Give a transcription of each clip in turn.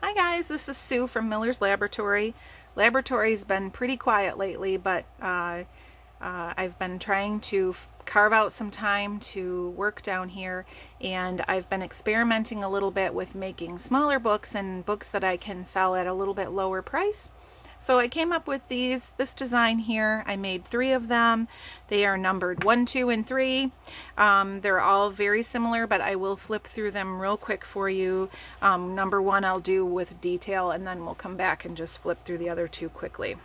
Hi guys, this is Sue from Miller's Laboratory. Laboratory's been pretty quiet lately, but I've been trying to carve out some time to work down here, and I've been experimenting a little bit with making smaller books and books that I can sell at a little bit lower price. So I came up with this design here. I made 3 of them. They are numbered 1, 2, and 3. They're all very similar, but I will flip through them real quick for you. Number 1 I'll do with detail, and then we'll come back and just flip through the other 2 quickly.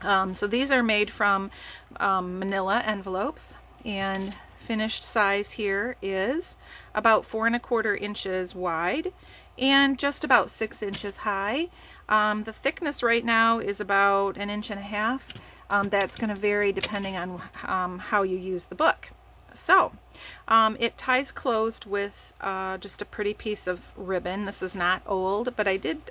So these are made from manila envelopes, and finished size here is about 4 1/4 inches wide and just about 6 inches high. The thickness right now is about 1.5 inches. That's going to vary depending on how you use the book. So it ties closed with just a pretty piece of ribbon. This is not old, but I did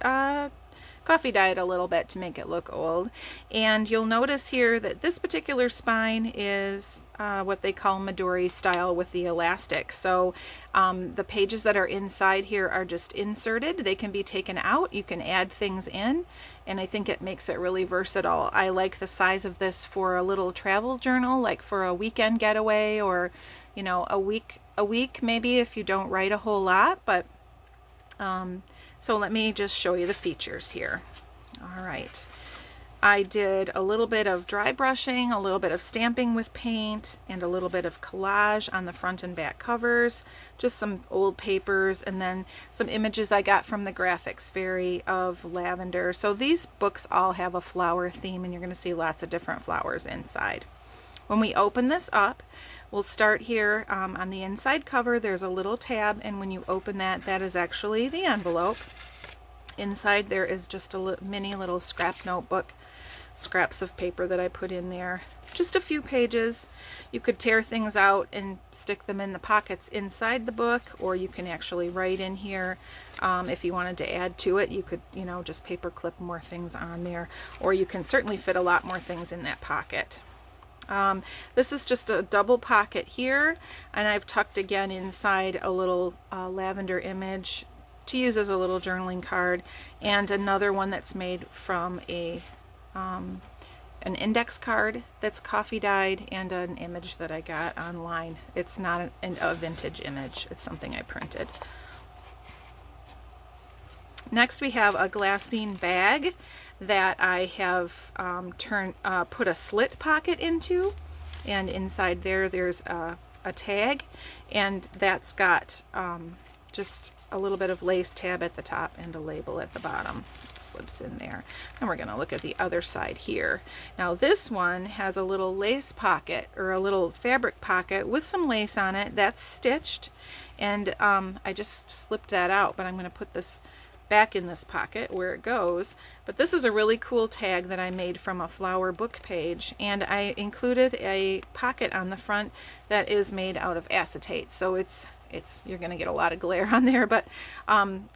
coffee dye it a little bit to make it look old. And you'll notice here that this particular spine is what they call Midori style with the elastic. So the pages that are inside here are just inserted. They can be taken out. You can add things in, and I think it makes it really versatile. I like the size of this for a little travel journal, like for a weekend getaway, or you know, a week maybe if you don't write a whole lot. But so let me just show you the features here. All right. I did a little bit of dry brushing, a little bit of stamping with paint, and a little bit of collage on the front and back covers, just some old papers, and then some images I got from the graphics fairy of lavender. So these books all have a flower theme, and you're going to see lots of different flowers inside. When we open this up, we'll start here on the inside cover. There's a little tab, and when you open that, that is actually the envelope. Inside there is just a mini little scrap notebook, scraps of paper that I put in there. Just a few pages. You could tear things out and stick them in the pockets inside the book, or you can actually write in here. If you wanted to add to it, you could, you know, just paper clip more things on there, or you can certainly fit a lot more things in that pocket. This is just a double pocket here, and I've tucked again inside a little lavender image to use as a little journaling card, and another one that's made from an index card that's coffee dyed, and an image that I got online. It's not a vintage image, it's something I printed. Next we have a glassine bag that I have put a slit pocket into, and inside there's a tag, and that's got just a little bit of lace tab at the top and a label at the bottom. It slips in there. And we're going to look at the other side here. Now this one has a little lace pocket, or a little fabric pocket with some lace on it that's stitched, and I just slipped that out, but I'm going to put this back in this pocket where it goes. But this is a really cool tag that I made from a flower book page, and I included a pocket on the front that is made out of acetate. So it's you're going to get a lot of glare on there, but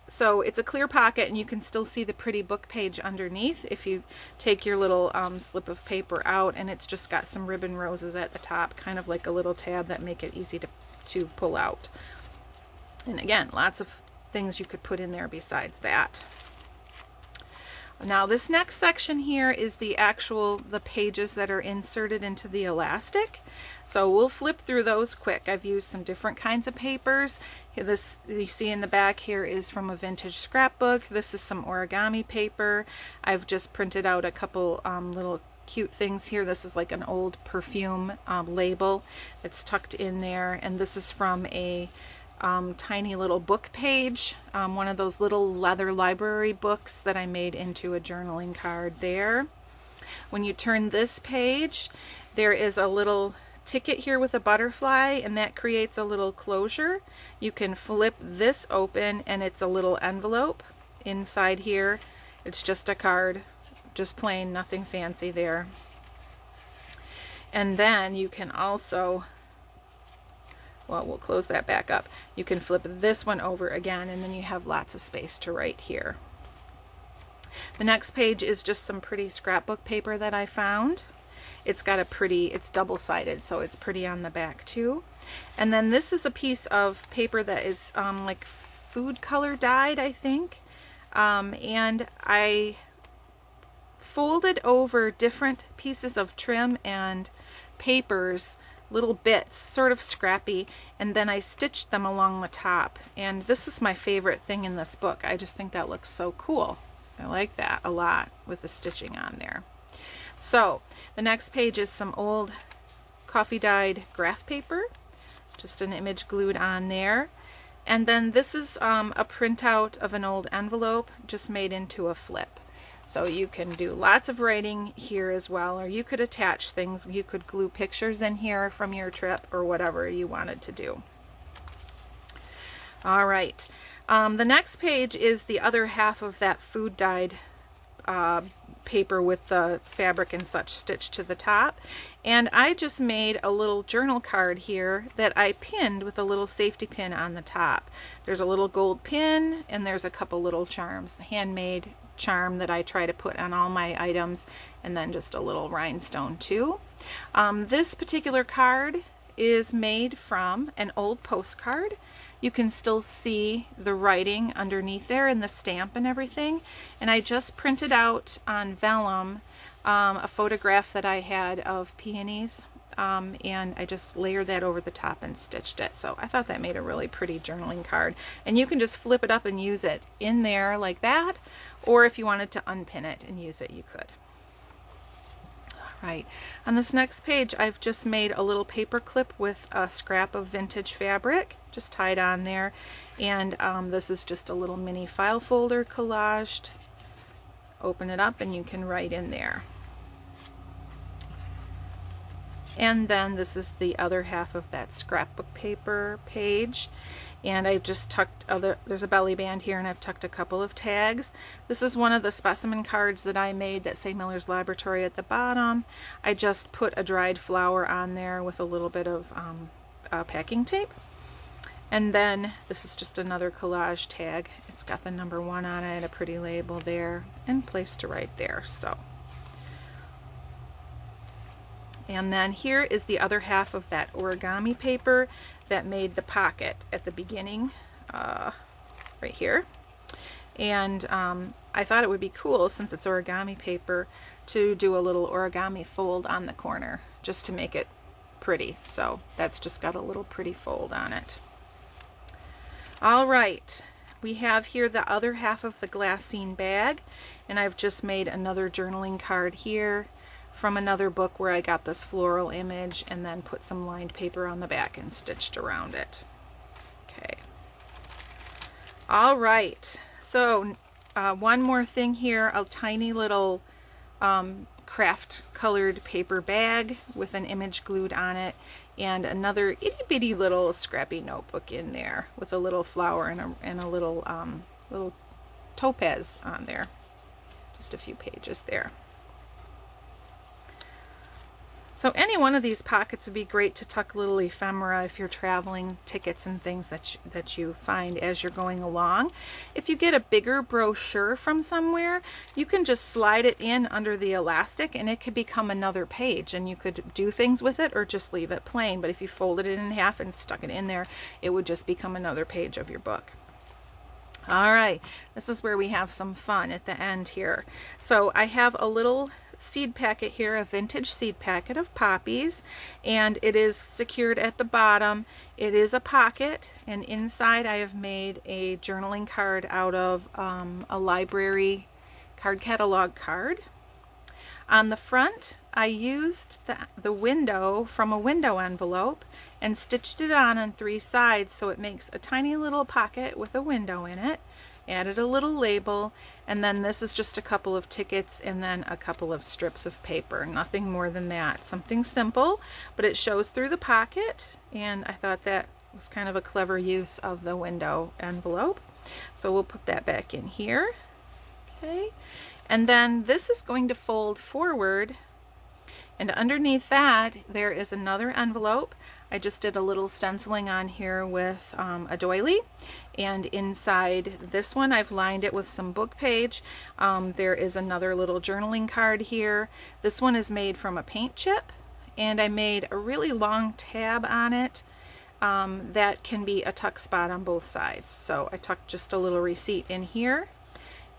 so it's a clear pocket, and you can still see the pretty book page underneath if you take your little slip of paper out, and it's just got some ribbon roses at the top, kind of like a little tab that make it easy to pull out. And again, lots of things you could put in there besides that. Now this next section here is the pages that are inserted into the elastic. So we'll flip through those quick. I've used some different kinds of papers. This you see in the back here is from a vintage scrapbook. This is some origami paper. I've just printed out a couple little cute things here. This is like an old perfume label that's tucked in there, and this is from a tiny little book page, one of those little leather library books that I made into a journaling card there. When you turn this page, there is a little ticket here with a butterfly, and that creates a little closure. You can flip this open, and it's a little envelope. Inside here, it's just a card, just plain, nothing fancy there. And then you can also, well, we'll close that back up. You can flip this one over again, and then you have lots of space to write here. The next page is just some pretty scrapbook paper that I found. It's got it's double-sided, so it's pretty on the back too. And then this is a piece of paper that is like food color dyed, I think. And I folded over different pieces of trim and papers, little bits, sort of scrappy, and then I stitched them along the top. And this is my favorite thing in this book. I just think that looks so cool. I like that a lot with the stitching on there. So the next page is some old coffee dyed graph paper, just an image glued on there. And then this is a printout of an old envelope just made into a flip. So you can do lots of writing here as well, or you could attach things. You could glue pictures in here from your trip or whatever you wanted to do. All right, the next page is the other half of that food dyed paper with the fabric and such stitched to the top. And I just made a little journal card here that I pinned with a little safety pin on the top. There's a little gold pin and there's a couple little charms, handmade charm that I try to put on all my items, and then just a little rhinestone too. This particular card is made from an old postcard. You can still see the writing underneath there and the stamp and everything. And I just printed out on vellum a photograph that I had of peonies, and I just layered that over the top and stitched it. So I thought that made a really pretty journaling card. And you can just flip it up and use it in there like that, or if you wanted to unpin it and use it, you could. Right, on this next page I've just made a little paper clip with a scrap of vintage fabric just tied on there, and this is just a little mini file folder collaged. Open it up and you can write in there. And then this is the other half of that scrapbook paper page, and I've just tucked there's a belly band here and I've tucked a couple of tags. This is one of the specimen cards that I made that say Miller's Laboratory at the bottom. I just put a dried flower on there with a little bit of packing tape. And then this is just another collage tag. It's got the number 1 on it, a pretty label there, and place to write there. So, and then here is the other half of that origami paper that made the pocket at the beginning, right here. And I thought it would be cool, since it's origami paper, to do a little origami fold on the corner just to make it pretty. So that's just got a little pretty fold on it. All right, we have here the other half of the glassine bag, and I've just made another journaling card here from another book where I got this floral image and then put some lined paper on the back and stitched around it. Okay. All right, so one more thing here, a tiny little craft colored paper bag with an image glued on it, and another itty bitty little scrappy notebook in there with a little flower and a little little topaz on there. Just a few pages there. So any one of these pockets would be great to tuck little ephemera if you're traveling, tickets and things that you find as you're going along. If you get a bigger brochure from somewhere, you can just slide it in under the elastic and it could become another page, and you could do things with it or just leave it plain. But if you folded it in half and stuck it in there, it would just become another page of your book. All right, this is where we have some fun at the end here. So I have a little seed packet here, a vintage seed packet of poppies, and it is secured at the bottom. It is a pocket, and inside I have made a journaling card out of a library card catalog card. On the front, I used the window from a window envelope and stitched it on 3 sides so it makes a tiny little pocket with a window in it. Added a little label, and then this is just a couple of tickets and then a couple of strips of paper. Nothing more than that. Something simple, but it shows through the pocket, and I thought that was kind of a clever use of the window envelope. So we'll put that back in here. Okay, and then this is going to fold forward, and underneath that there is another envelope. I just did a little stenciling on here with a doily, and inside this one I've lined it with some book page. There is another little journaling card here. This one is made from a paint chip, and I made a really long tab on it that can be a tuck spot on both sides. So I tucked just a little receipt in here,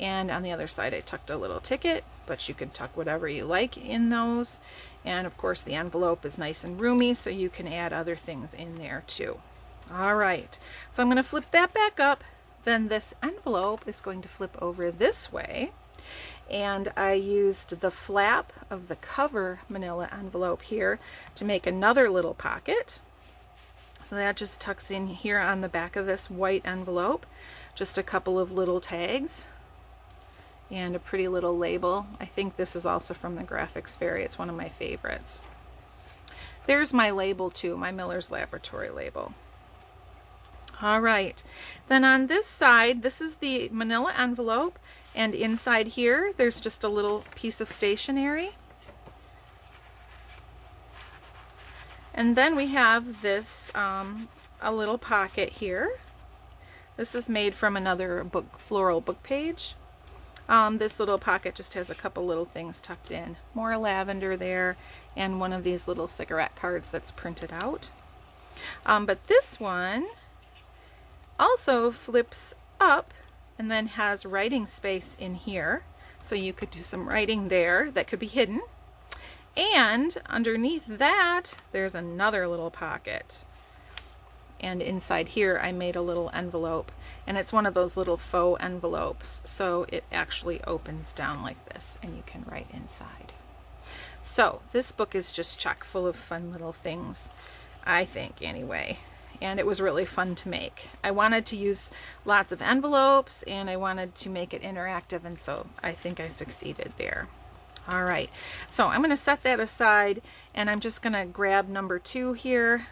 And on the other side I tucked a little ticket, but you could tuck whatever you like in those. And of course the envelope is nice and roomy, so you can add other things in there too. All right, so I'm going to flip that back up. Then this envelope is going to flip over this way. And I used the flap of the cover manila envelope here to make another little pocket. So that just tucks in here on the back of this white envelope. Just a couple of little tags and a pretty little label. I think this is also from the Graphics Fairy. It's one of my favorites. There's my label too, my Miller's Laboratory label. All right, then on this side, this is the manila envelope, and inside here there's just a little piece of stationery. And then we have this a little pocket here. This is made from another book, floral book page. This little pocket just has a couple little things tucked in. More lavender there, and one of these little cigarette cards that's printed out. But this one also flips up and then has writing space in here, so you could do some writing there that could be hidden. And underneath that there's another little pocket, and inside here I made a little envelope, and it's one of those little faux envelopes, so it actually opens down like this and you can write inside. So this book is just chock full of fun little things, I think anyway. And it was really fun to make. I wanted to use lots of envelopes and I wanted to make it interactive, and so I think I succeeded there. All right, so I'm going to set that aside, and I'm just going to grab number 2 here.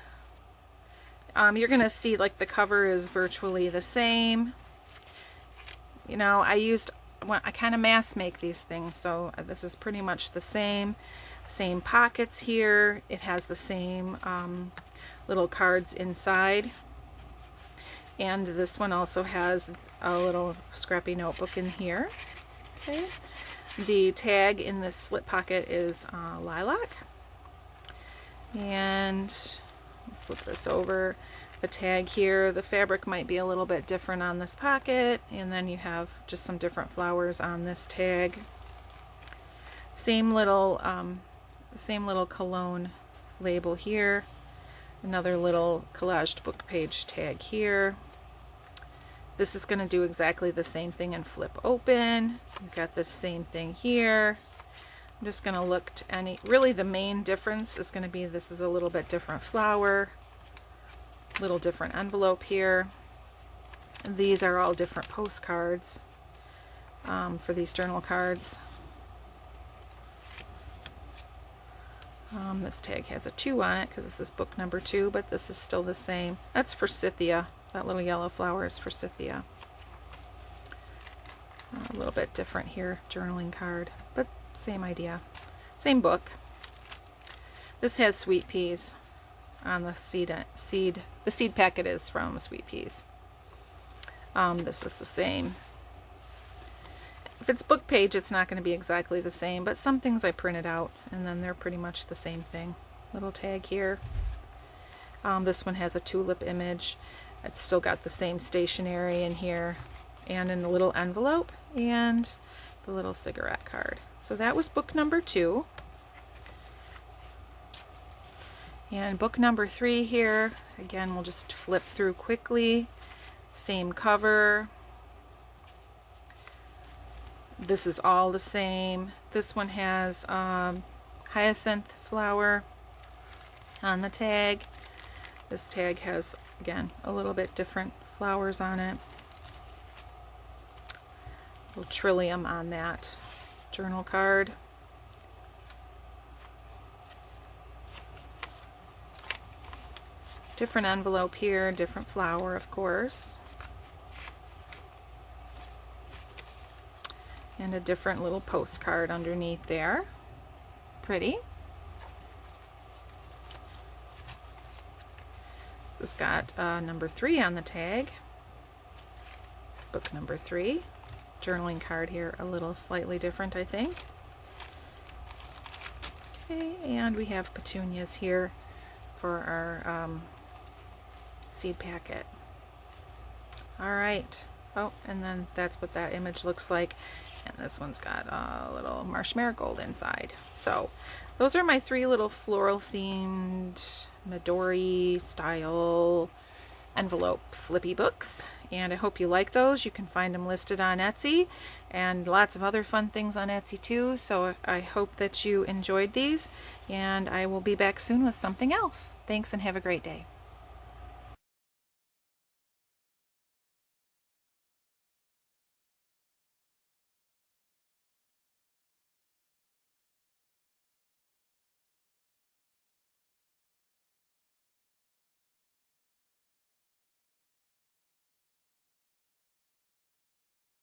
You're going to see like the cover is virtually the same. You know, I kind of mass make these things, so this is pretty much the same. Same pockets here. It has the same little cards inside, and this one also has a little scrappy notebook in here. Okay, the tag in this slip pocket is lilac, and flip this over. The tag here, the fabric might be a little bit different on this pocket, and then you have just some different flowers on this tag. Same little cologne label here. Another little collaged book page tag here. This is going to do exactly the same thing and flip open. You've got the same thing here. I'm just going to look to really the main difference is going to be this is a little bit different flower, little different envelope here. And these are all different postcards for these journal cards. This tag has a 2 on it because this is book number 2, but this is still the same. That's Forsythia. That little yellow flower is Forsythia. A little bit different here, journaling card, but same idea. Same book. This has sweet peas on the seed. The seed packet is from Sweet Peas. This is the same. If it's book page, it's not going to be exactly the same, but some things I printed out and then they're pretty much the same thing. Little tag here. This one has a tulip image. It's still got the same stationery in here and in the little envelope and the little cigarette card. So that was book number 2. And book number 3 here, again, we'll just flip through quickly. Same cover. This is all the same. This one has hyacinth flower on the tag. This tag has, again, a little bit different flowers on it. A little trillium on that journal card. Different envelope here, different flower, of course. And a different little postcard underneath there. Pretty. This has got number 3 on the tag. Book number 3. Journaling card here, a little slightly different, I think. Okay, and we have petunias here for our seed packet. All right, Oh, and then that's what that image looks like. And this one's got a little marsh marigold inside. So those are my 3 little floral themed Midori style envelope flippy books, and I hope you like those. You can find them listed on Etsy and lots of other fun things on Etsy too. So I hope that you enjoyed these, and I will be back soon with something else. Thanks and have a great day.